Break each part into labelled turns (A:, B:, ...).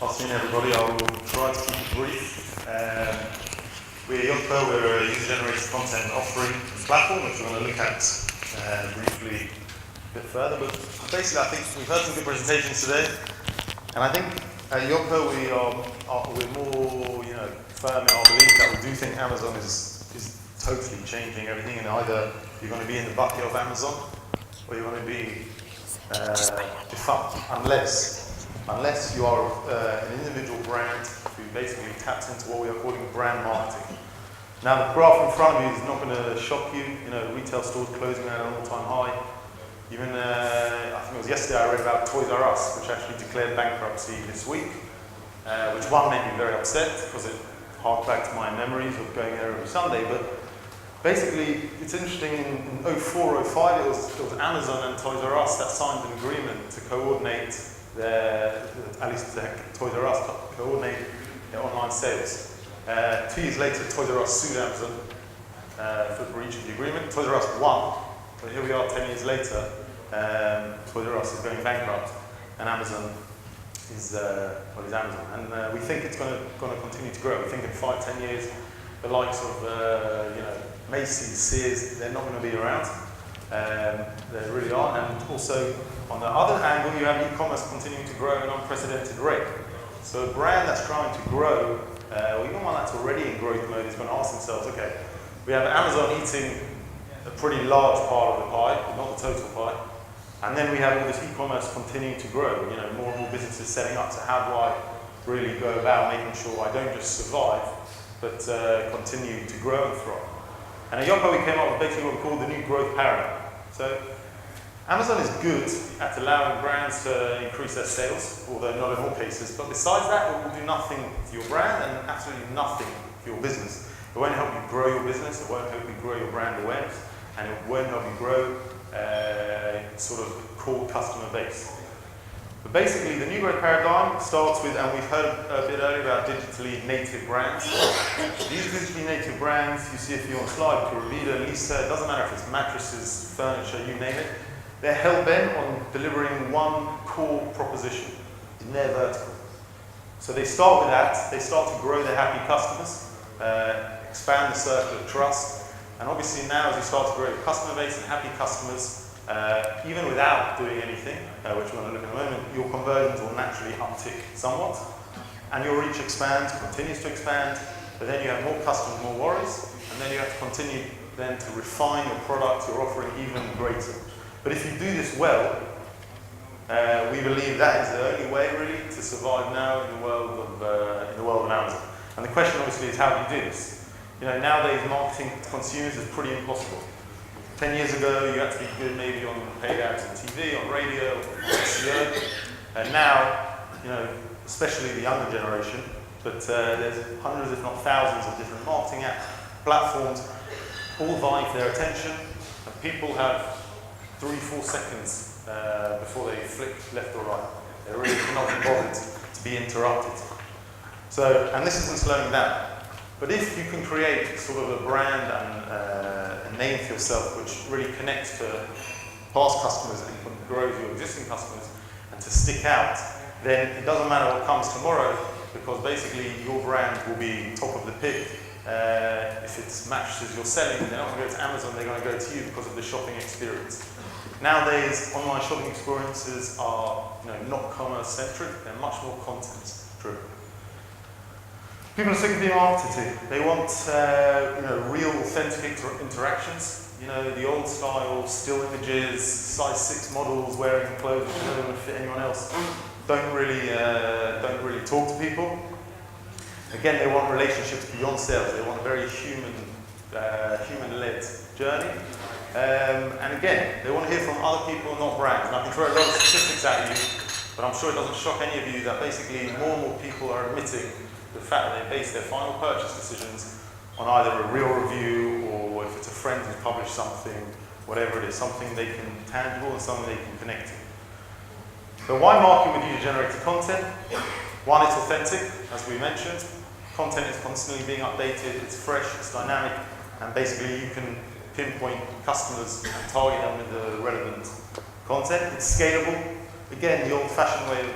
A: Afternoon, everybody. I will try to keep it brief. We're Yotpo. We're a user-generated content offering platform, which we're going to look at briefly a bit further. But basically, I think we've heard some good presentations today, and I think at Yotpo we're more, firm in our belief that we do think Amazon is totally changing everything, and either you're going to be in the bucket of Amazon or you're going to be defunct, unless you are an individual brand who basically taps into what we are calling brand marketing. Now, the graph in front of you is not going to shock you. Retail stores closing at an all-time high. Even, I think it was yesterday, I read about Toys R Us, which actually declared bankruptcy this week, which made me very upset because it harked back to my memories of going there every Sunday. But basically, it's interesting, in 04, 05, it was Amazon and Toys R Us that signed an agreement to coordinate Toys R Us coordinate their online sales. 2 years later, Toys R Us sued Amazon for breach of the agreement. Toys R Us won, but here we are 10 years later. Toys R Us is going bankrupt, and Amazon is Amazon. And we think it's going to continue to grow. We think in 5-10 years, the likes of Macy's, Sears, they're not going to be around. They really aren't. And also, on the other angle, you have e-commerce continuing to grow at an unprecedented rate. So a brand that's trying to grow, or even one that's already in growth mode, is going to ask themselves, okay, we have Amazon eating a pretty large part of the pie, not the total pie, and then we have all this e-commerce continuing to grow, more and more businesses setting up. So how do I really go about making sure I don't just survive, but continue to grow and thrive? And at Yotpo, we came up with basically what we call the new growth paradigm. So Amazon is good at allowing brands to increase their sales, although not in all cases. But besides that, it will do nothing to your brand and absolutely nothing for your business. It won't help you grow your business, it won't help you grow your brand awareness, and it won't help you grow sort of core customer base. But basically, the new growth paradigm starts with, and we've heard a bit earlier about digitally native brands. These digitally native brands, you see a few on slide, Pura, Lisa, it doesn't matter if it's mattresses, furniture, you name it. They're hell-bent on delivering one core proposition in their vertical. So they start with that, they start to grow their happy customers, expand the circle of trust, and obviously now as you start to grow your customer base and happy customers, even without doing anything, which we're going to look at in a moment, your conversions will naturally uptick somewhat, and your reach expands, continues to expand, but then you have more customers, more worries, and then you have to continue then to refine your product, your offering even greater. But if you do this well, we believe that is the only way really to survive now in the world of Amazon. And the question obviously is, how do you do this? Nowadays marketing to consumers is pretty impossible. 10 years ago, you had to be good maybe on paid ads on TV, on radio, on SEO. And now, especially the younger generation, but there's hundreds, if not thousands, of different marketing platforms, all vying for their attention. And people have 3-4 seconds before they flick left or right. They really cannot be bothered to be interrupted. So, and this isn't slowing down. But if you can create sort of a brand and a name for yourself which really connects to past customers and grows your existing customers and to stick out, then it doesn't matter what comes tomorrow, because basically your brand will be top of the pick. If it's mattresses you're selling, they're not going to go to Amazon, they're going to go to you because of the shopping experience. Nowadays, online shopping experiences are not commerce-centric, they're much more content-driven. People are sick of being marketed to. They want real, authentic interactions. The old style, still images, size 6 models wearing clothes which don't want to fit anyone else. Don't really talk to people. Again, they want relationships beyond sales. They want a very human-led journey. And again, they want to hear from other people, not brands. And I can throw a lot of statistics at you, but I'm sure it doesn't shock any of you that basically more and more people are admitting the fact that they base their final purchase decisions on either a real review, or if it's a friend who's published something, whatever it is, something they can tangible and something they can connect to. So why market with user-generated content? One, it's authentic, as we mentioned. Content is constantly being updated, it's fresh, it's dynamic, and basically you can pinpoint customers and target them with the relevant content. It's scalable. Again, the old-fashioned way of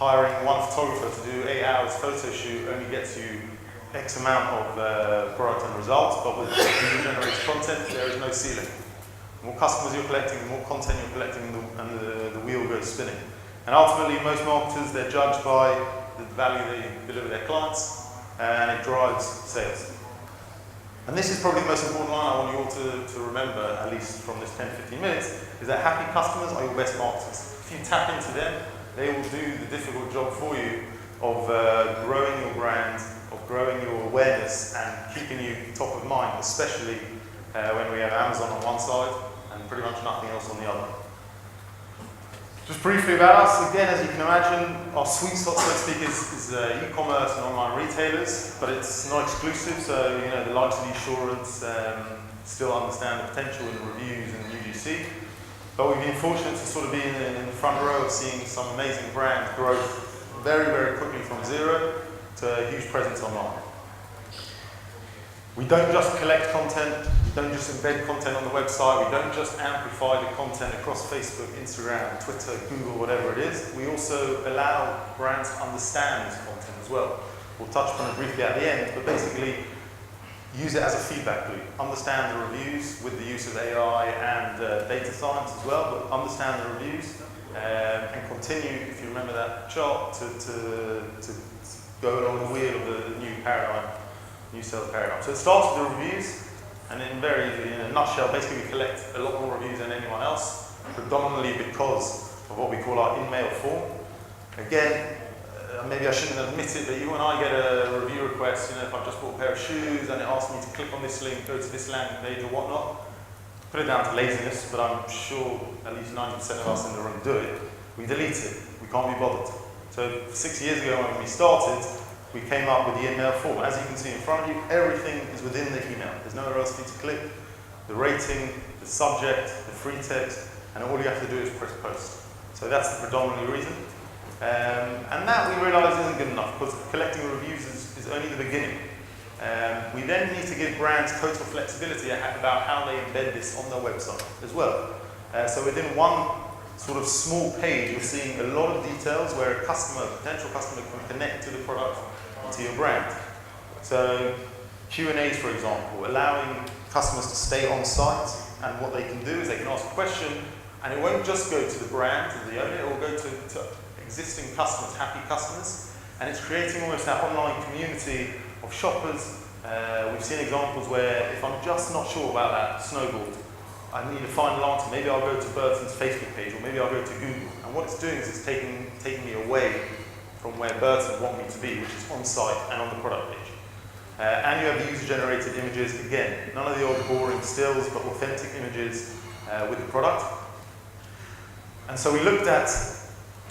A: hiring one photographer to do 8 hours photo shoot only gets you X amount of product and results, but with user-generated content, there is no ceiling. The more customers you're collecting, the more content you're collecting, and the wheel goes spinning. And ultimately, most marketers, they're judged by the value they deliver their clients, and it drives sales. And this is probably the most important line I want you all to remember, at least from this 10-15 minutes, is that happy customers are your best marketers. If you tap into them, they will do the difficult job for you of growing your brand, of growing your awareness, and keeping you top of mind, especially when we have Amazon on one side and pretty much nothing else on the other. Just briefly about us, again, as you can imagine, our sweet spot, so to speak, is e-commerce and online retailers, but it's not exclusive, so the likes of insurance still understand the potential in reviews and UGC. But we've been fortunate to sort of be in the front row of seeing some amazing brand growth very, very quickly from zero to a huge presence online. We don't just collect content, we don't just embed content on the website, we don't just amplify the content across Facebook, Instagram, Twitter, Google, whatever it is. We also allow brands to understand content as well. We'll touch upon it briefly at the end, but basically use it as a feedback loop. Understand the reviews with the use of AI and data science as well, but understand the reviews and continue, if you remember that chart, to go along the wheel of the new paradigm. New sales paradigm. So it starts with the reviews, and in a nutshell, basically we collect a lot more reviews than anyone else, predominantly because of what we call our in-mail form. Again, maybe I shouldn't admit it, but even when I get a review request, if I've just bought a pair of shoes and it asks me to click on this link, go to this landing page or whatnot, put it down to laziness, but I'm sure at least 90% of us in the room do it. We delete it. We can't be bothered. So 6 years ago when we started, we came up with the email form. As you can see in front of you, everything is within the email. There's nowhere else for you to click. The rating, the subject, the free text, and all you have to do is press post. So that's the predominant reason. And that we realise isn't good enough, because collecting reviews is only the beginning. We then need to give brands total flexibility about how they embed this on their website as well. So within one sort of small page, you're seeing a lot of details where a potential customer can connect to the product, to your brand. So Q&As, for example, allowing customers to stay on site, and what they can do is they can ask a question, and it won't just go to the brand, to the owner, it will go to existing customers, happy customers, and it's creating almost that online community of shoppers. We've seen examples where if I'm just not sure about that snowboard, I need a final answer. Maybe I'll go to Burton's Facebook page, or maybe I'll go to Google. And what it's doing is it's taking me away from where Burton want me to be, which is on site and on the product page. And you have the user-generated images. Again, none of the old boring stills, but authentic images with the product. And so we looked at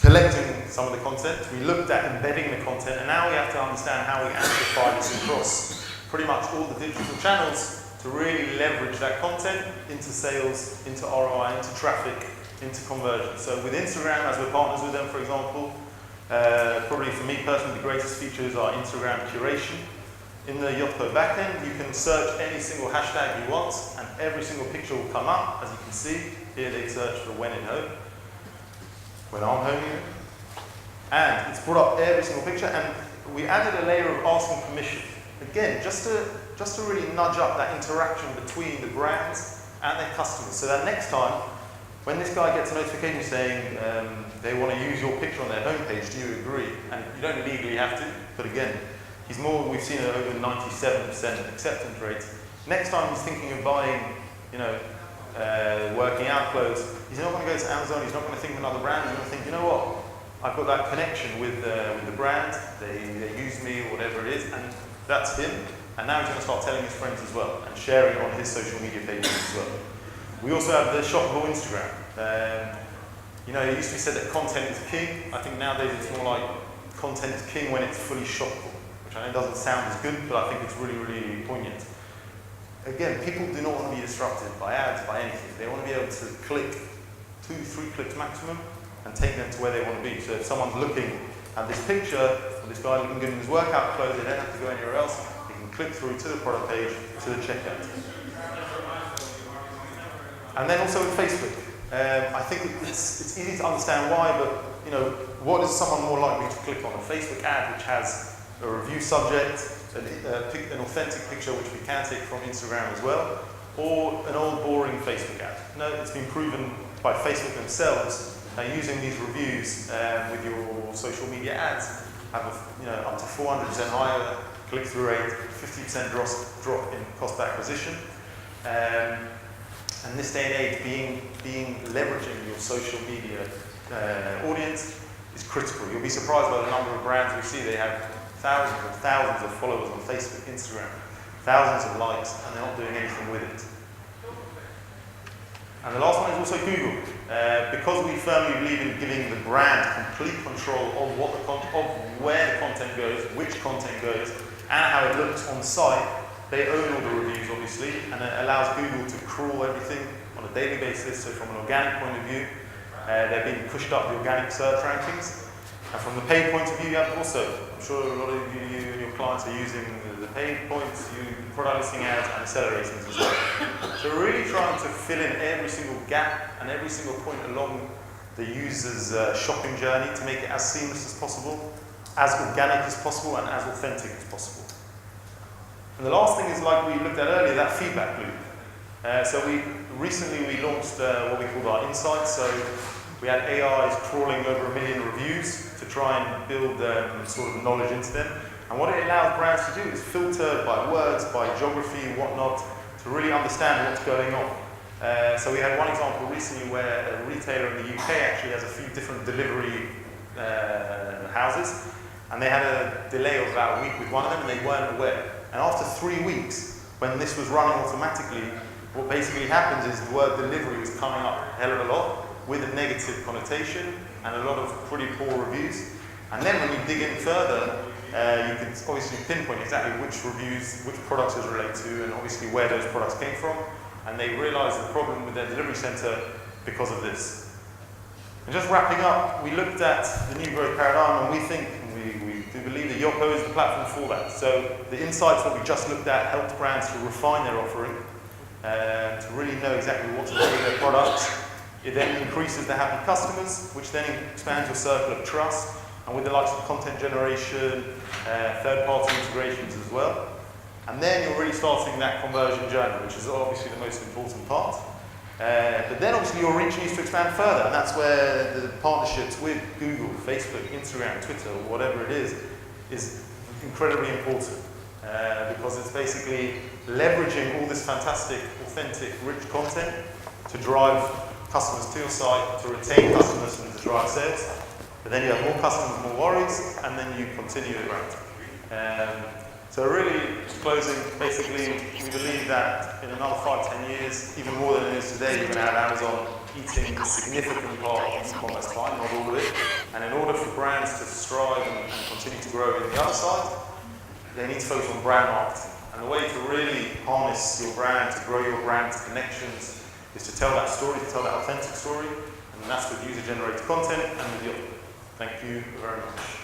A: collecting some of the content, we looked at embedding the content, and now we have to understand how we amplify this across pretty much all the digital channels to really leverage that content into sales, into ROI, into traffic, into conversion. So with Instagram, as we're partners with them, for example, probably for me personally, the greatest features are Instagram curation. In the Yotpo backend, you can search any single hashtag you want, and every single picture will come up. As you can see, here they search for when in home, when I'm home here. And it's brought up every single picture, and we added a layer of asking permission. Again, just to really nudge up that interaction between the brands and their customers, so that next time, when this guy gets a notification saying they want to use your picture on their homepage, do you agree? And you don't legally have to, but again, we've seen an over 97% acceptance rate. Next time he's thinking of buying, working out clothes, he's not going to go to Amazon, he's not going to think of another brand, he's going to think, you know what, I've got that connection with the brand, they use me or whatever it is, and that's him. And now he's going to start telling his friends as well, and sharing it on his social media pages as well. We also have the shoppable Instagram. It used to be said that content is king. I think nowadays it's more like content is king when it's fully shoppable, which I know doesn't sound as good, but I think it's really, really poignant. Again, people do not want to be disrupted by ads, by anything. They want to be able to click 2-3 clicks maximum and take them to where they want to be. So if someone's looking at this picture of this guy looking good in his workout clothes, they don't have to go anywhere else. They can click through to the product page, to the checkout. And then also with Facebook. I think it's easy to understand why, but you know, what is someone more likely to click on? A Facebook ad which has a review subject, an authentic picture which we can take from Instagram as well, or an old boring Facebook ad? No, it's been proven by Facebook themselves that using these reviews with your social media ads have up to 400% higher click-through rate, 50% drop in cost of acquisition. And this day and age, leveraging your social media audience is critical. You'll be surprised by the number of brands we see. They have thousands and thousands of followers on Facebook, Instagram, thousands of likes, and they're not doing anything with it. And the last one is also Google. Because we firmly believe in giving the brand complete control of where the content goes, which content goes, and how it looks on site, they own all the reviews, obviously, and it allows Google to crawl everything on a daily basis. So from an organic point of view, they're being pushed up the organic search rankings. And from the paid point of view, you have also, I'm sure a lot of you and your clients are using the paid points, product listing ads, and seller ratings as well. So we're really trying to fill in every single gap and every single point along the user's shopping journey to make it as seamless as possible, as organic as possible, and as authentic as possible. And the last thing is, like we looked at earlier, that feedback loop. So recently we launched what we called our insights. So we had AIs crawling over 1 million reviews to try and build sort of knowledge into them. And what it allows brands to do is filter by words, by geography, whatnot, to really understand what's going on. So we had one example recently where a retailer in the UK actually has a few different delivery houses, and they had a delay of about a week with one of them, and they weren't aware. And after 3 weeks, when this was running automatically, what basically happens is the word delivery was coming up a hell of a lot with a negative connotation and a lot of pretty poor reviews. And then when you dig in further, you can obviously pinpoint exactly which reviews, which products it relates to, and obviously where those products came from. And they realized the problem with their delivery center because of this. And just wrapping up, we looked at the new growth paradigm, and we think, we do believe that Yotpo is the platform for that. So the insights that we just looked at helped brands to refine their offering, to really know exactly what to do with their products. It then increases the happy customers, which then expands your circle of trust, and with the likes of content generation, third-party integrations as well. And then you're really starting that conversion journey, which is obviously the most important part. But then obviously your reach needs to expand further, and that's where the partnerships with Google, Facebook, Instagram, Twitter, or whatever it is incredibly important. Because it's basically leveraging all this fantastic, authentic, rich content to drive customers to your site, to retain customers and to drive sales. But then you have more customers, more worries, and then you continue the growth. So really, closing, basically, we believe that in another 5-10 years, even more than it is today, you're going to have Amazon eating a significant part of e-commerce pie, not all of it. And in order for brands to strive and continue to grow in the other side, they need to focus on brand marketing. And the way to really harness your brand, to grow your brand, to connections, is to tell that story, to tell that authentic story. And that's with user-generated content and with Yotpo. Thank you very much.